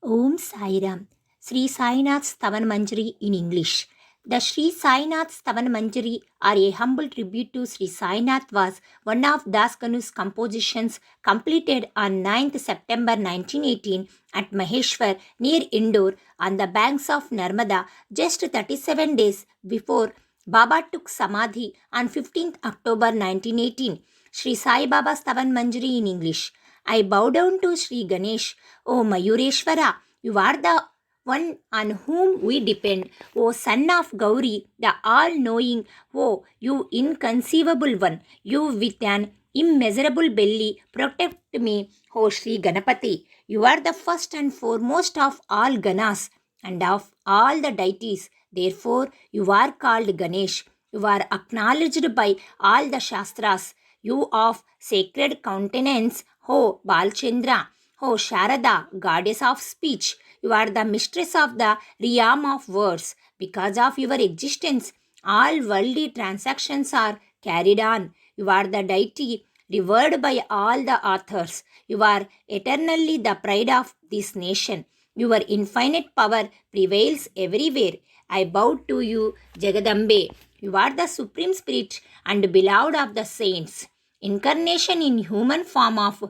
Om Sai Ram. Sri Sainath Stavanmanjari in English. The Sri Sainath Stavanmanjari, or a humble tribute to Sri Sainath, was one of Dasganu's compositions completed on 9th September 1918 at Maheshwar near Indore on the banks of Narmada, just 37 days before Baba took Samadhi on 15th October 1918. Sri Sai Baba Stavanmanjari in English. I bow down to Sri Ganesh, O Mayureshwara, you are the one on whom we depend, O son of Gauri, the all-knowing, O you inconceivable one, you with an immeasurable belly, protect me, O Sri Ganapati. You are the first and foremost of all Ganas and of all the deities. Therefore, you are called Ganesh. You are acknowledged by all the Shastras. You of sacred countenance, O Balchandra, O Sharada, goddess of speech. You are the mistress of the realm of words. Because of your existence, all worldly transactions are carried on. You are the deity revered by all the authors. You are eternally the pride of this nation. Your infinite power prevails everywhere. I bow to you, Jagadambe. You are the supreme spirit and beloved of the saints. Incarnation in human form of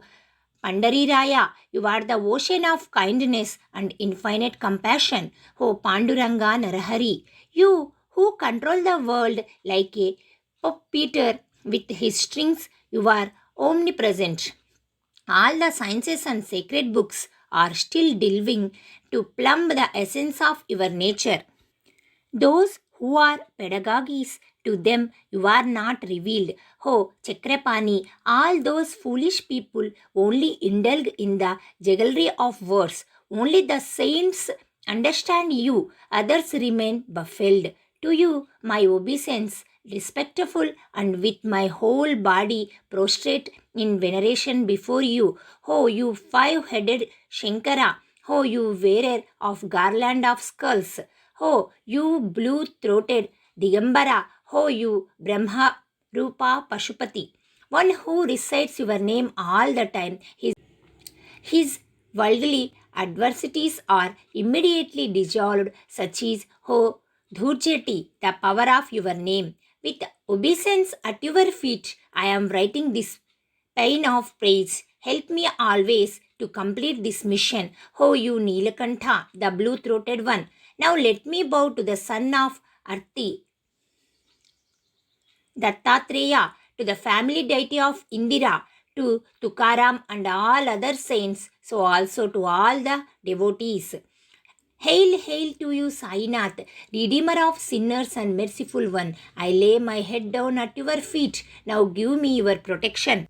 Pandariraya, you are the ocean of kindness and infinite compassion. O Panduranga Narahari, you who control the world like a puppeteer with his strings, you are omnipresent. All the sciences and sacred books are still delving to plumb the essence of your nature. Those who are pedagogies, to them you are not revealed. Oh, Chakrapani, all those foolish people only indulge in the jugglery of words. Only the saints understand you, others remain baffled. To you, my obeisance, respectful and with my whole body prostrate in veneration before you. Oh, you five-headed Shankara, oh, you wearer of garland of skulls. Oh, you blue-throated Digambara, oh, you Brahma Rupa Pashupati, one who recites your name all the time. His worldly adversities are immediately dissolved, such as, oh, Dhurjati, the power of your name. With obeisance at your feet, I am writing this pain of praise. Help me always to complete this mission. Oh, you Nilakantha, the blue-throated one. Now let me bow to the son of Arti, Dattatreya, to the family deity of Indira, to Tukaram and all other saints, so also to all the devotees. Hail, hail to you, Sainath, Redeemer of sinners and merciful one. I lay my head down at your feet. Now give me your protection.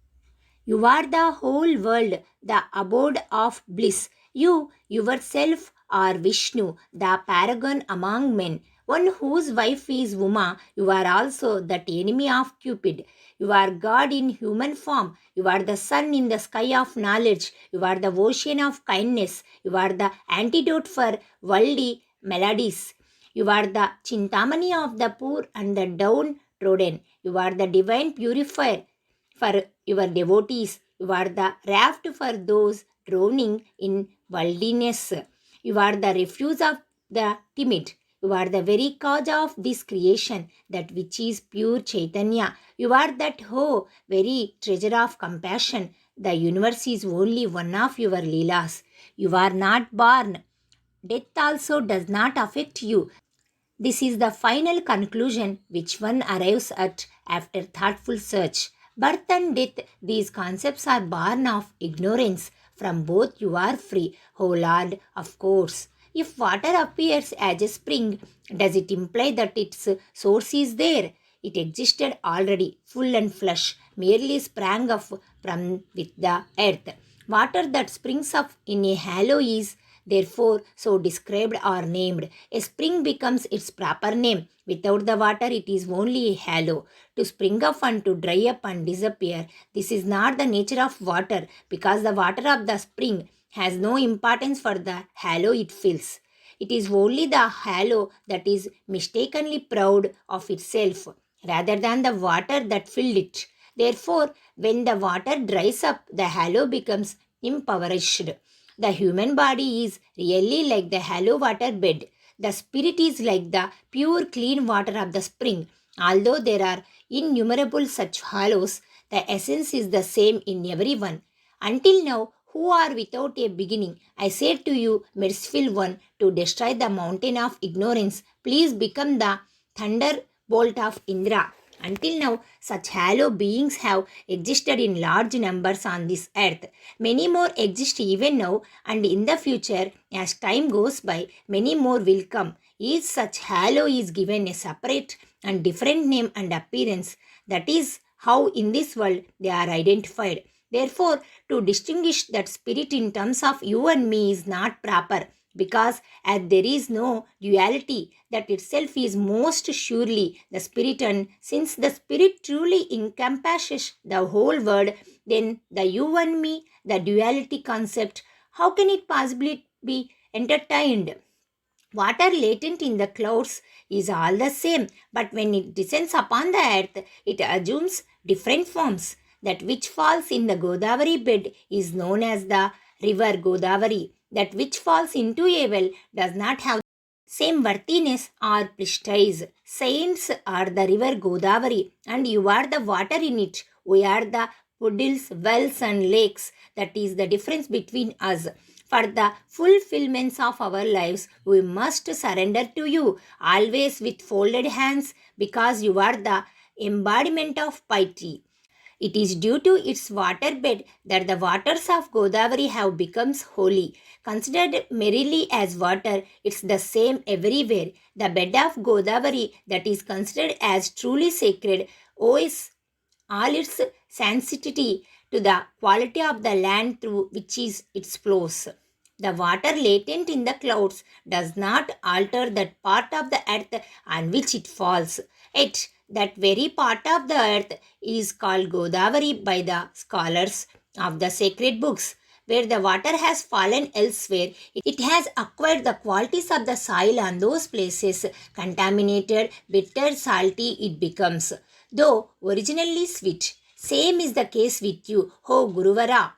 You are the whole world, the abode of bliss. You yourself are Vishnu, the paragon among men, one whose wife is Uma. You are also that enemy of Cupid. You are God in human form. You are the sun in the sky of knowledge. You are the ocean of kindness. You are the antidote for worldly melodies. You are the Chintamani of the poor and the downtrodden. You are the divine purifier for your devotees. You are the raft for those drowning in worldliness. You are the refuge of the timid. You are the very cause of this creation, that which is pure Chaitanya. You are that very treasure of compassion. The universe is only one of your Leelas. You are not born. Death also does not affect you. This is the final conclusion which one arrives at after thoughtful search. Birth and death, these concepts are born of ignorance. From both you are free, O Lord, of course. If water appears as a spring, does it imply that its source is there? It existed already, full and flush, merely sprang up from with the earth. Water that springs up in a hollow is therefore so described or named. A spring becomes its proper name. Without the water, it is only a hollow. To spring up and to dry up and disappear, this is not the nature of water, because the water of the spring has no importance for the hollow it fills. It is only the hollow that is mistakenly proud of itself, rather than the water that filled it. Therefore, when the water dries up, the hollow becomes impoverished. The human body is really like the hollow water bed. The spirit is like the pure clean water of the spring. Although there are innumerable such hollows, the essence is the same in everyone. Until now, who are without a beginning, I said to you, merciful one, to destroy the mountain of ignorance, please become the thunderbolt of Indra. Until now, such hollow beings have existed in large numbers on this earth. Many more exist even now, and in the future, as time goes by, many more will come. Each such hollow is given a separate and different name and appearance. That is how in this world they are identified. Therefore, to distinguish that spirit in terms of you and me is not proper, because as there is no duality, that itself is most surely the spirit, and since the spirit truly encompasses the whole world, then the you and me, the duality concept, how can it possibly be entertained? Water latent in the clouds is all the same, but when it descends upon the earth, it assumes different forms. That which falls in the Godavari bed is known as the river Godavari. That which falls into a well does not have same worthiness or prestige. Saints are the river Godavari, and you are the water in it. We are the puddles, wells, and lakes. That is the difference between us. For the fulfillments of our lives, we must surrender to you, always with folded hands, because you are the embodiment of piety. It is due to its waterbed that the waters of Godavari have become holy. Considered merely as water, it's the same everywhere. The bed of Godavari that is considered as truly sacred owes all its sanctity to the quality of the land through which is its flows. The water latent in the clouds does not alter that part of the earth on which it falls. Yet, that very part of the earth is called Godavari by the scholars of the sacred books. Where the water has fallen elsewhere, it has acquired the qualities of the soil on those places. Contaminated, bitter, salty it becomes, though originally sweet. Same is the case with you, O Guruvara,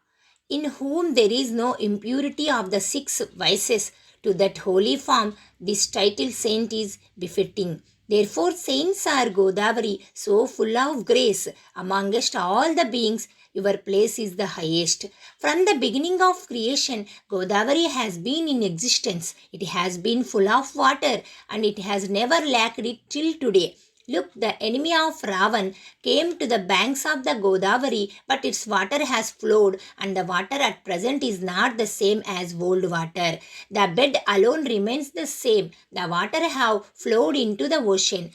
in whom there is no impurity of the six vices. To that holy form, this title saint is befitting. Therefore, saints are Godavari, so full of grace. Amongst all the beings, your place is the highest. From the beginning of creation, Godavari has been in existence. It has been full of water, and it has never lacked it till today. Look, the enemy of Ravan came to the banks of the Godavari, but its water has flowed, and the water at present is not the same as old water. The bed alone remains the same. The water have flowed into the ocean.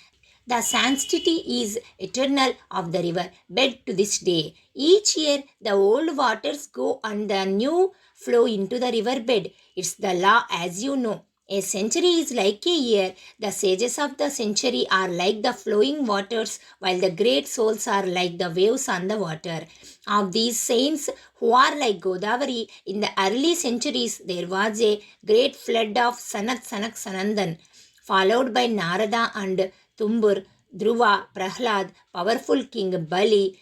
The sanctity is eternal of the river bed to this day. Each year, the old waters go and the new flow into the river bed. It's the law, as you know. A century is like a year. The sages of the century are like the flowing waters, while the great souls are like the waves on the water. Of these saints who are like Godavari, in the early centuries there was a great flood of Sanandan, followed by Narada and Tumbur, Dhruva, Prahlad, powerful king Bali,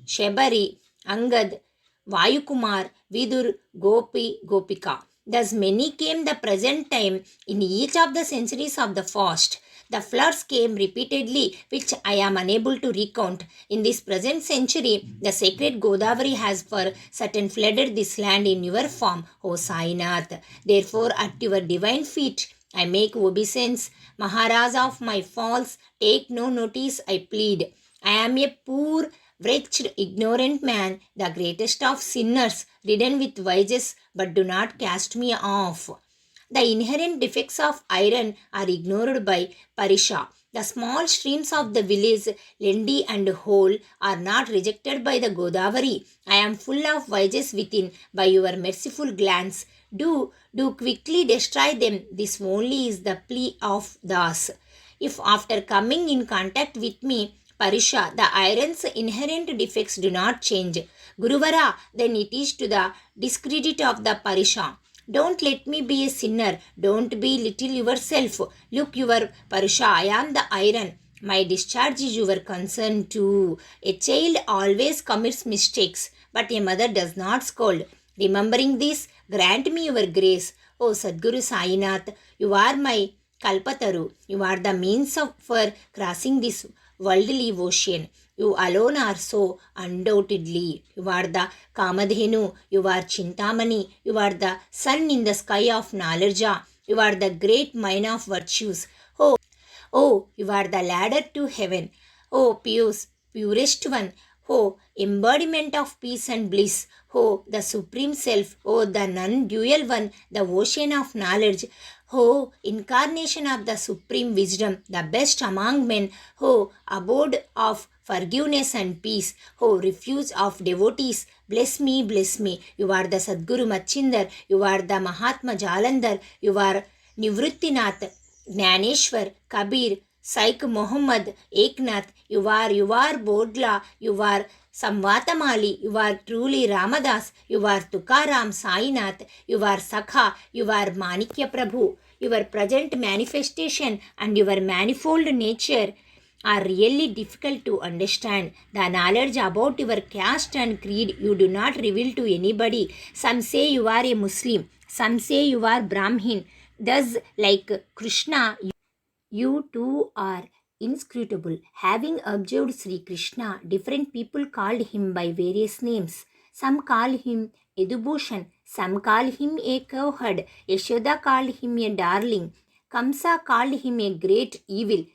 Shebari, Angad, Vayukumar, Vidur, Gopi, Gopika. Thus many came the present time in each of the centuries of the fast. The floods came repeatedly, which I am unable to recount. In this present century, the sacred Godavari has for certain flooded this land in your form, O Sainath. Therefore, at your divine feet, I make obeisance. Maharaj of my faults, take no notice, I plead. I am a poor, wretched, ignorant man, the greatest of sinners, ridden with vices, but do not cast me off. The inherent defects of iron are ignored by Parisha. The small streams of the village, Lendi and Hole, are not rejected by the Godavari. I am full of vices within by your merciful glance. Do quickly destroy them. This only is the plea of Das. If after coming in contact with me, Parisha, the iron's inherent defects do not change, Guruvara, then it is to the discredit of the Parisha. Don't let me be a sinner. Don't be little yourself. Look, your Parisha, I am the iron. My discharge is your concern too. A child always commits mistakes, but a mother does not scold. Remembering this, grant me your grace. O Sadguru Sainath, you are my Kalpataru. You are the means for crossing this worldly ocean. You alone are so undoubtedly. You are the Kamadhenu. You are Chintamani. You are the sun in the sky of knowledge. You are the great mine of virtues. Oh, you are the ladder to heaven. Oh, purest one. Oh, embodiment of peace and bliss. Oh, the supreme self. Oh, the non-dual one, the ocean of knowledge. Oh, incarnation of the supreme wisdom, the best among men. Oh, abode of forgiveness and peace. Oh, refuge of devotees. Bless me, bless me. You are the Sadguru Machindar. You are the Mahatma Jalandhar. You are Nivruttinath. Gnaneshwar, Kabir, Shaikh Muhammad, Eknath, you are Bodla, you are Samvatamali, you are truly Ramadas, you are Tukaram Sainath, you are Sakha, you are Manikya Prabhu, your present manifestation and your manifold nature are really difficult to understand. The knowledge about your caste and creed you do not reveal to anybody. Some say you are a Muslim, some say you are Brahmin. Thus, like Krishna, you too are inscrutable. Having observed Sri Krishna, different people called him by various names. Some call him Edubhushan, some call him a cowherd, Yashoda called him a darling, Kamsa called him a great evil,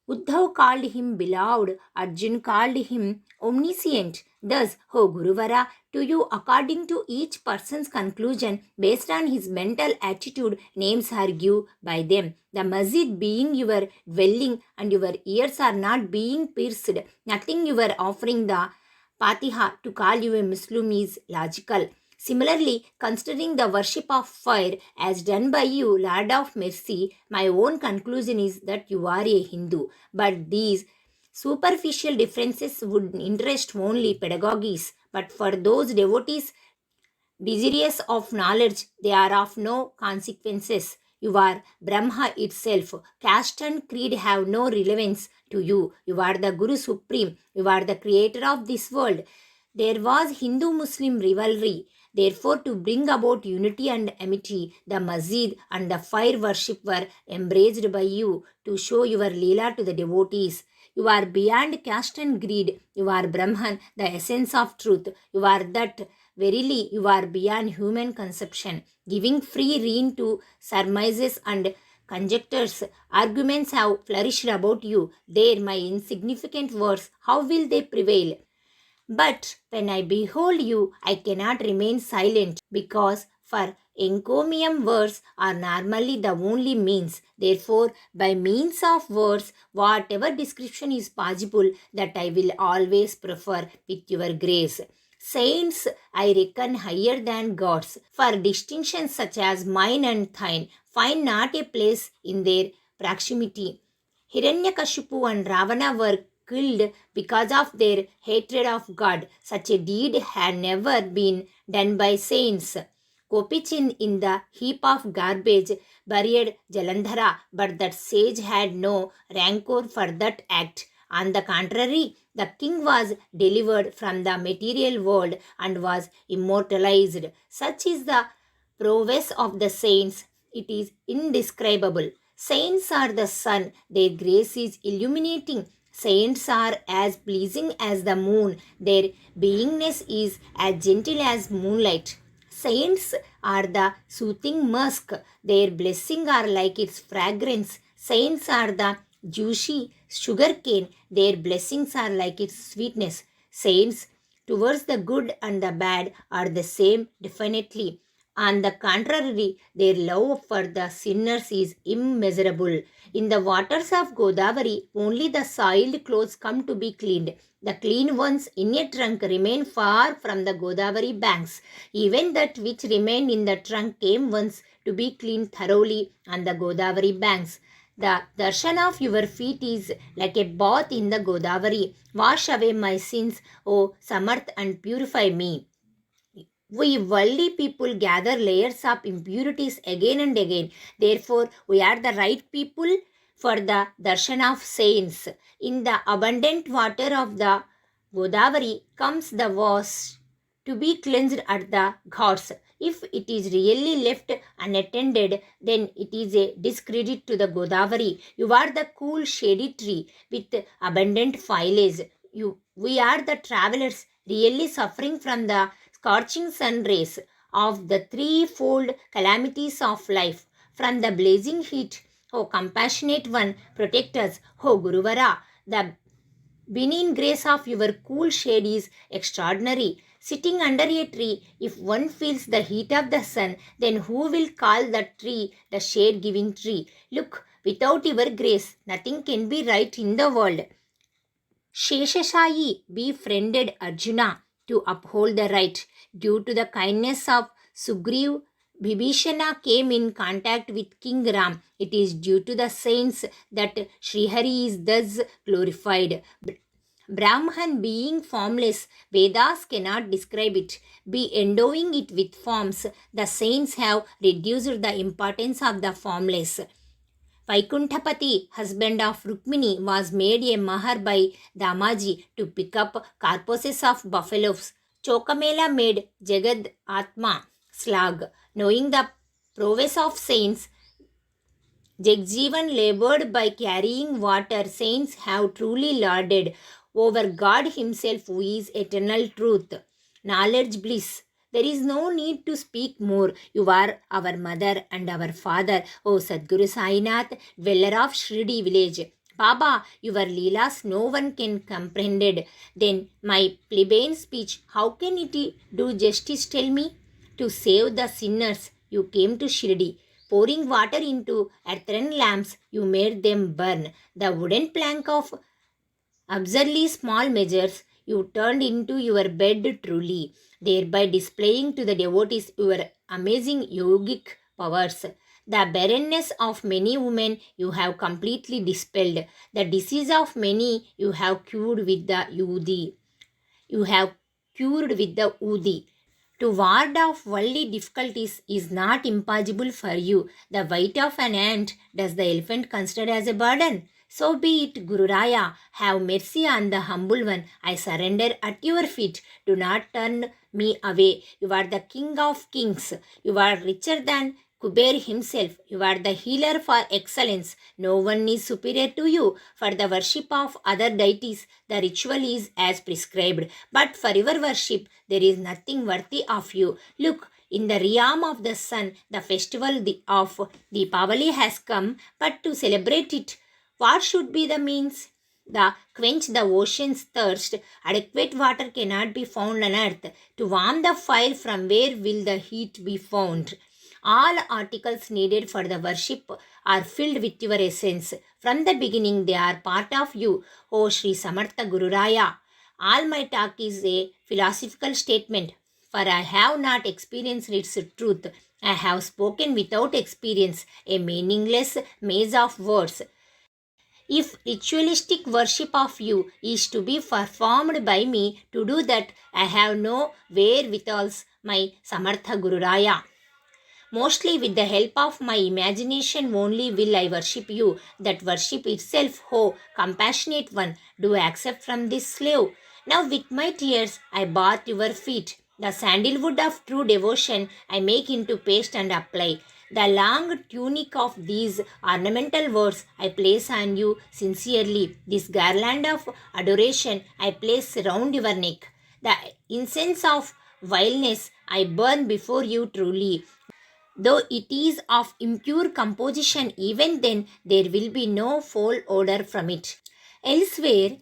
Uddhav called him beloved, Arjun called him omniscient. Thus, O Guruvara, to you, according to each person's conclusion, based on his mental attitude, names are given by them. The masjid being your dwelling and your ears are not being pierced, nothing you are offering the Fatiha to call you a Muslim is logical. Similarly, considering the worship of fire as done by you, Lord of Mercy, my own conclusion is that you are a Hindu. But these superficial differences would interest only pedagogies. But for those devotees desirous of knowledge, they are of no consequences. You are Brahma itself. Caste and creed have no relevance to you. You are the Guru Supreme. You are the creator of this world. There was Hindu-Muslim rivalry. Therefore, to bring about unity and amity, the masjid and the fire worship were embraced by you to show your Leela to the devotees. You are beyond caste and greed. You are Brahman, the essence of truth. You are that. Verily, you are beyond human conception. Giving free rein to surmises and conjectures, arguments have flourished about you. There, my insignificant words, how will they prevail? But when I behold you, I cannot remain silent, because for encomium words are normally the only means. Therefore, by means of words, whatever description is possible, that I will always prefer with your grace. Saints I reckon higher than gods, for distinctions such as mine and thine find not a place in their proximity. Hiranyakashipu and Ravana were killed because of their hatred of God. Such a deed had never been done by saints. Kopichin in the heap of garbage buried Jalandhara, but that sage had no rancor for that act. On the contrary, the king was delivered from the material world and was immortalized. Such is the prowess of the saints. It is indescribable. Saints are the sun, their grace is illuminating. Saints are as pleasing as the moon, their beingness is as gentle as moonlight. Saints are the soothing musk, their blessings are like its fragrance. Saints are the juicy sugar cane, their blessings are like its sweetness. Saints towards the good and the bad are the same definitely. On the contrary, their love for the sinners is immeasurable. In the waters of Godavari, only the soiled clothes come to be cleaned. The clean ones in a trunk remain far from the Godavari banks. Even that which remained in the trunk came once to be cleaned thoroughly on the Godavari banks. The darshan of your feet is like a bath in the Godavari. Wash away my sins, O Samarth, and purify me. We worldly people gather layers of impurities again and again. Therefore, we are the right people for the darshan of saints. In the abundant water of the Godavari comes the wash to be cleansed at the ghats. If it is really left unattended, then it is a discredit to the Godavari. You are the cool, shady tree with abundant foliage. We are the travelers really suffering from the scorching sun rays of the threefold calamities of life. From the blazing heat, O compassionate one, protect us, O Guruvara. The benign grace of your cool shade is extraordinary. Sitting under a tree, if one feels the heat of the sun, then who will call that tree the shade giving tree? Look, without your grace, nothing can be right in the world. Sheshashayi befriended Arjuna to uphold the right. Due to the kindness of Sugriv, Bibhishana came in contact with King Ram. It is due to the saints that Srihari is thus glorified. Brahman being formless, Vedas cannot describe it. Be endowing it with forms, the saints have reduced the importance of the formless. Vaikunthapati, husband of Rukmini, was made a mahar by Damaji to pick up carcasses of buffaloes. Chokamela made Jagad Atma slag. Knowing the prowess of saints, Jagjivan labored by carrying water. Saints have truly lorded over God Himself, who is eternal truth. Knowledge bliss. There is no need to speak more. You are our mother and our father, O Sadguru Sainath, dweller of Shridi village. Baba, your leelas no one can comprehend. Then my plebeian speech, how can it do justice, tell me? To save the sinners, you came to Shirdi. Pouring water into earthen lamps, you made them burn. The wooden plank of absurdly small measures you turned into your bed truly, thereby displaying to the devotees your amazing yogic powers. The barrenness of many women you have completely dispelled. The disease of many you have cured with the Yudi. You have cured with the Udi. To ward off worldly difficulties is not impossible for you. The weight of an ant does the elephant consider as a burden. So be it, Guru Raya. Have mercy on the humble one. I surrender at your feet. Do not turn me away. You are the King of kings. You are richer than Kuber himself. You are the healer for excellence. No one is superior to you. For the worship of other deities, the ritual is as prescribed. But for your worship, there is nothing worthy of you. Look, in the realm of the sun, the festival of Deepavali has come, but to celebrate it, what should be the means? The quench the ocean's thirst, adequate water cannot be found on earth. To warm the fire, from where will the heat be found? All articles needed for the worship are filled with your essence. From the beginning, they are part of you, O Sri Samartha Guru Raya. All my talk is a philosophical statement, for I have not experienced its truth. I have spoken without experience, a meaningless maze of words. If ritualistic worship of you is to be performed by me, to do that I have no wherewithals, my Samartha Guru Raya. Mostly with the help of my imagination only will I worship you. That worship itself, oh compassionate one, do I accept from this slave. Now with my tears I bath your feet. The sandalwood of true devotion I make into paste and apply. The long tunic of these ornamental words I place on you sincerely. This garland of adoration I place round your neck. The incense of vileness I burn before you truly. Though it is of impure composition, even then there will be no foul odor from it. Elsewhere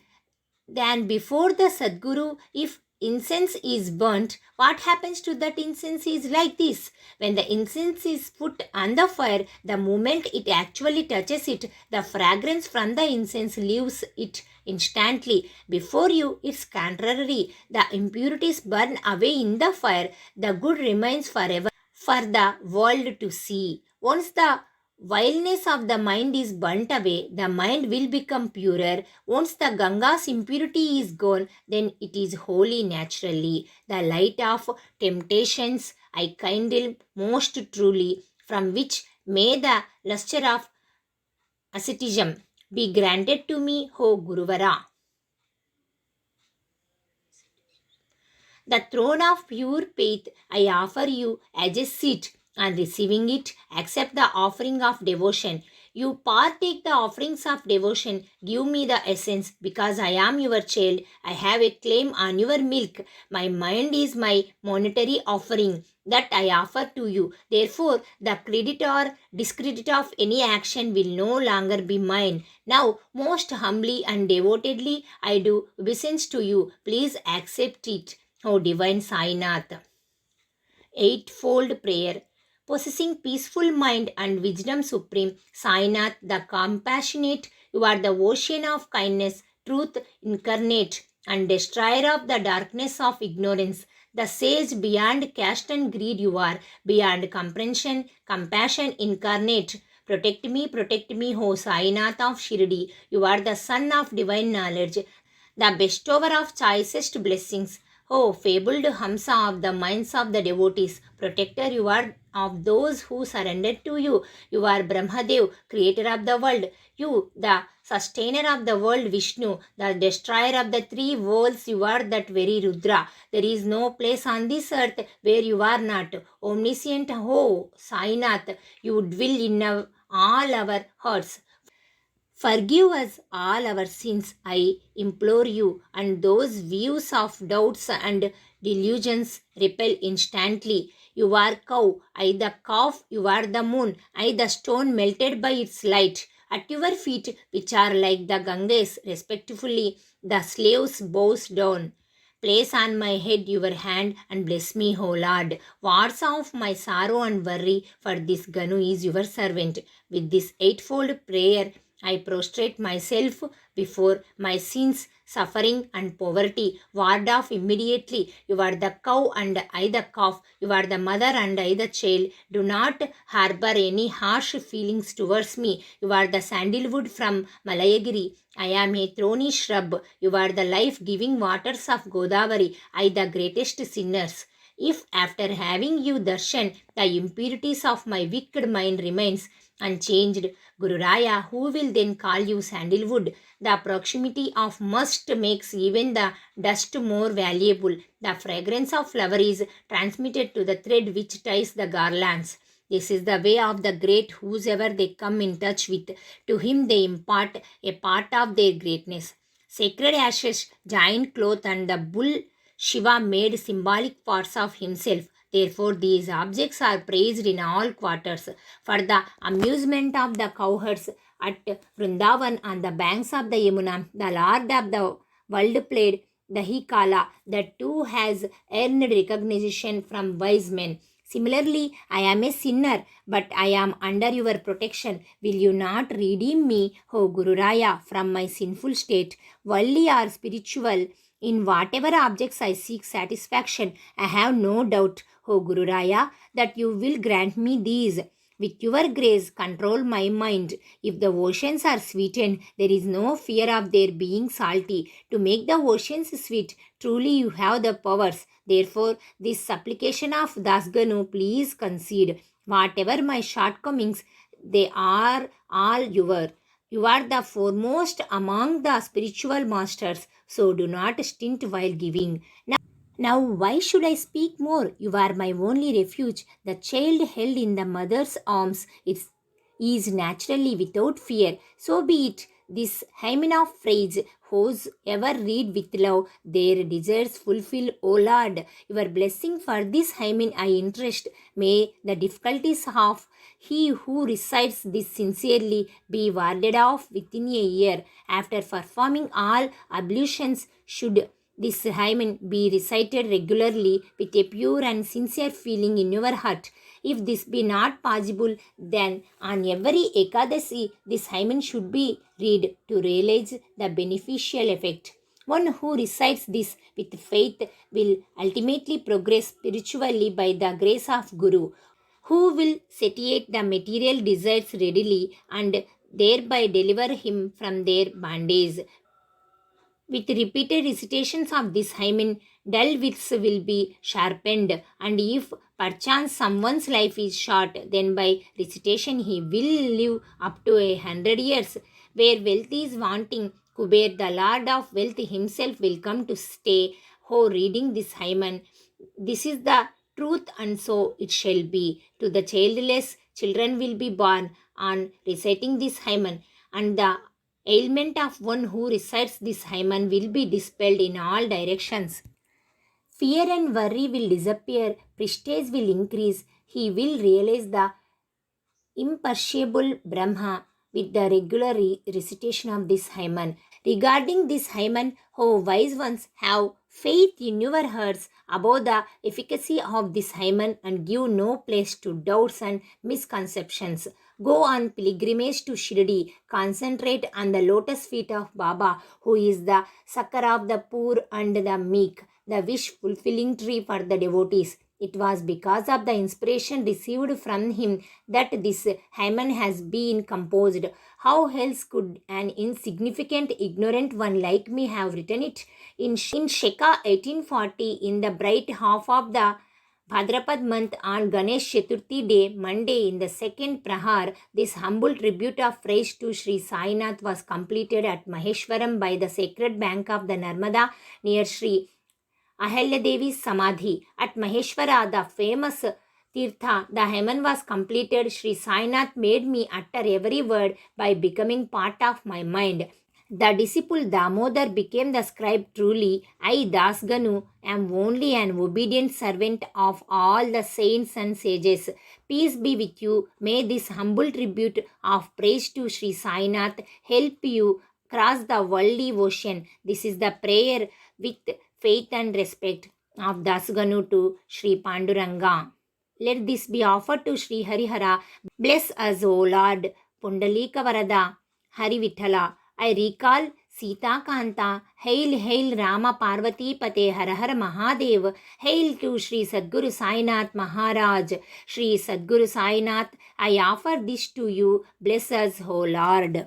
than before the Sadguru, if incense is burnt, what happens to that incense is like this. When the incense is put on the fire, the moment it actually touches it, the fragrance from the incense leaves it instantly. Before you, it's contrary. The impurities burn away in the fire, the good remains forever for the world to see. Once the vileness of the mind is burnt away, the mind will become purer. Once the Ganga's impurity is gone, then it is holy naturally. The light of temptations I kindle most truly, from which may the lustre of asceticism be granted to me, O Guruvara. The throne of pure faith I offer you as a seat, and receiving it, accept the offering of devotion. You partake the offerings of devotion, give me the essence, because I am your child. I have a claim on your milk. My mind is my monetary offering that I offer to you. Therefore, the credit or discredit of any action will no longer be mine. Now, most humbly and devotedly, I do obeisance to you. Please accept it, O divine Sainath. Eightfold prayer. Possessing peaceful mind and wisdom supreme, Sainath the compassionate, you are the ocean of kindness, truth incarnate, and destroyer of the darkness of ignorance. The sage beyond caste and greed you are, beyond comprehension, compassion incarnate. Protect me, O Sainath of Shirdi. You are the son of divine knowledge, the bestower of choicest blessings. O fabled Hamsa of the minds of the devotees, protector you are of those who surrender to you. You are Brahmadev, creator of the world. You, the sustainer of the world Vishnu, the destroyer of the three worlds, you are that very Rudra. There is no place on this earth where you are not. Omniscient, O Sainath, you dwell in all our hearts. Forgive us all our sins, I implore you, and those views of doubts and delusions repel instantly. You are cow, I the calf, you are the moon, I the stone melted by its light. At your feet, which are like the Ganges, respectfully, the slaves bows down. Place on my head your hand and bless me, O Lord. Wash off my sorrow and worry, for this Ganu is your servant. With this eightfold prayer, I prostrate myself before my sins, suffering, and poverty. Ward off immediately. You are the cow and I the calf. You are the mother and I the child. Do not harbor any harsh feelings towards me. You are the sandalwood from Malayagiri. I am a thorny shrub. You are the life-giving waters of Godavari. I the greatest sinners. If after having you darshan, the impurities of my wicked mind remains unchanged, Guru Raya, who will then call you sandalwood? The proximity of musk makes even the dust more valuable. The fragrance of flower is transmitted to the thread which ties the garlands. This is the way of the great. Whosoever they come in touch with, to him they impart a part of their greatness. Sacred ashes, giant cloth, and the bull Shiva made symbolic parts of himself. Therefore, these objects are praised in all quarters. For the amusement of the cowherds at Vrindavan on the banks of the Yamuna, the Lord of the world played the Hikala. That too has earned recognition from wise men. Similarly, I am a sinner, but I am under your protection. Will you not redeem me, O Guru Raya, from my sinful state, worldly or spiritual? In whatever objects I seek satisfaction, I have no doubt, O Guru Raya, that you will grant me these. With your grace, control my mind. If the oceans are sweetened, there is no fear of their being salty. To make the oceans sweet, truly you have the powers. Therefore, this supplication of Dasuganu, please concede. Whatever my shortcomings, they are all yours. You are the foremost among the spiritual masters, so do not stint while giving. Now, why should I speak more? You are my only refuge. The child held in the mother's arms is naturally without fear. So be it. This hymen of phrase, whosoever read with love, their desires fulfill, O Lord. Your blessing for this hymen I interest. May the difficulties of he who recites this sincerely be warded off within a year. After performing all ablutions, should this hymen be recited regularly with a pure and sincere feeling in your heart. If this be not possible, then on every Ekadasi, this hymen should be read to realize the beneficial effect. One who recites this with faith will ultimately progress spiritually by the grace of Guru, who will satiate the material desires readily and thereby deliver him from their bondage. With repeated recitations of this hymen, dull wits will be sharpened, and if perchance someone's life is short, then by recitation he will live up to 100 years. Where wealth is wanting, Kuber, the Lord of wealth himself, will come to stay. Oh, reading this hymen, this is the truth, and so it shall be. To the childless, children will be born. On reciting this hymen, and the ailment of one who recites this hymen will be dispelled in all directions. Fear and worry will disappear, prestige will increase. He will realize the imperishable Brahma with the regular recitation of this hymen. Regarding this hymen, oh wise ones, have faith in your hearts about the efficacy of this hymen and give no place to doubts and misconceptions. Go on pilgrimage to Shirdi, concentrate on the lotus feet of Baba, who is the succor of the poor and the meek, the wish fulfilling tree for the devotees. It was because of the inspiration received from him that this hymen has been composed. How else could an insignificant, ignorant one like me have written it? In Sheka 1840, in the bright half of the Bhadrapad month on Ganesh Chaturthi day, Monday, in the second Prahar, this humble tribute of praise to Sri Sainath was completed at Maheshwaram by the sacred bank of the Narmada near Sri Ahalyadevi's Samadhi. At Maheshwara, the famous Tirtha, the hymen was completed. Sri Sainath made me utter every word by becoming part of my mind. The disciple Damodar became the scribe truly. I, Dasuganu, am only an obedient servant of all the saints and sages. Peace be with you. May this humble tribute of praise to Sri Sainath help you cross the worldly ocean. This is the prayer with faith and respect of Dasuganu to Sri Panduranga. Let this be offered to Sri Harihara. Bless us, O Lord. Pundalika Varada, Hari Vithala. I recall Sita Kanta. Hail, hail Rama Parvati Pate, Har Har Mahadev. Hail to Sri Sadguru Sainath Maharaj. Sri Sadguru Sainath, I offer this to you. Bless us, O Lord.